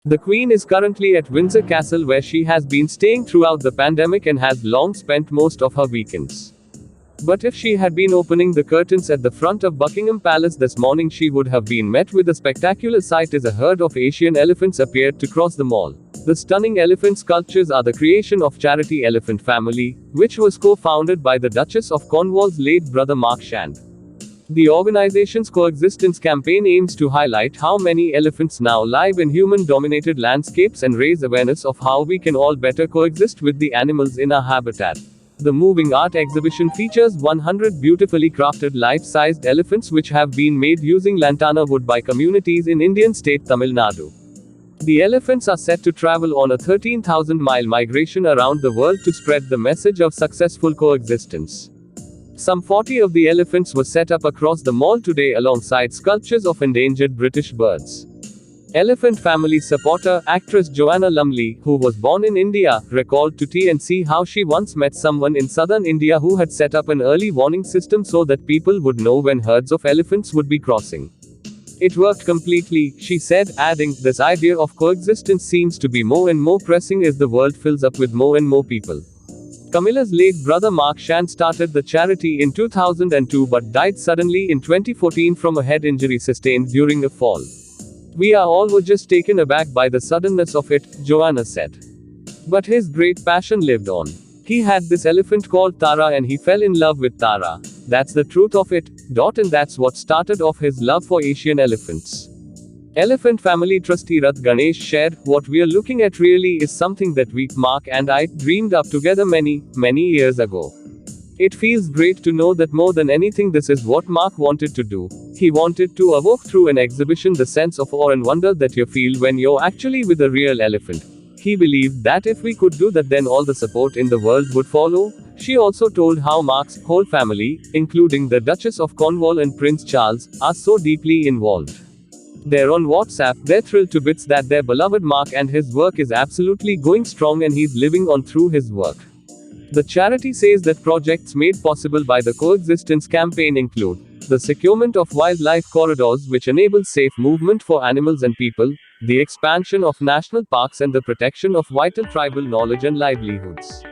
The Queen is currently at Windsor Castle where she has been staying throughout the pandemic and has long spent most of her weekends. But if she had been opening the curtains at the front of Buckingham Palace this morning, she would have been met with a spectacular sight as a herd of Asian elephants appeared to cross the mall. The stunning elephant sculptures are the creation of Charity Elephant Family, which was co-founded by the Duchess of Cornwall's late brother Mark Shand. The organization's coexistence campaign aims to highlight how many elephants now live in human-dominated landscapes and raise awareness of how we can all better coexist with the animals in our habitat. The moving art exhibition features 100 beautifully crafted life-sized elephants which have been made using lantana wood by communities in Indian state Tamil Nadu. The elephants are set to travel on a 13,000-mile migration around the world to spread the message of successful coexistence. Some 40 of the elephants were set up across the mall today alongside sculptures of endangered British birds. Elephant Family supporter, actress Joanna Lumley, who was born in India, recalled to TNC how she once met someone in southern India who had set up an early warning system so that people would know when herds of elephants would be crossing. It worked completely, she said, adding, "This idea of coexistence seems to be more and more pressing as the world fills up with more and more people." Camilla's late brother Mark Shand started the charity in 2002 but died suddenly in 2014 from a head injury sustained during a fall. "We all were just taken aback by the suddenness of it," Joanna said. But his great passion lived on. He had this elephant called Tara and he fell in love with Tara. That's the truth of it. And that's what started off his love for Asian elephants. Elephant Family trustee Rath Ganesh shared, "What we're looking at really is something that we, Mark and I, dreamed up together many, many years ago. It feels great to know that more than anything this is what Mark wanted to do. He wanted to evoke through an exhibition the sense of awe and wonder that you feel when you're actually with a real elephant. He believed that if we could do that then all the support in the world would follow." She also told how Mark's whole family, including the Duchess of Cornwall and Prince Charles, are so deeply involved. They're on WhatsApp, they're thrilled to bits that their beloved Mark and his work is absolutely going strong and he's living on through his work. The charity says that projects made possible by the coexistence campaign include the securement of wildlife corridors which enable safe movement for animals and people, the expansion of national parks and the protection of vital tribal knowledge and livelihoods.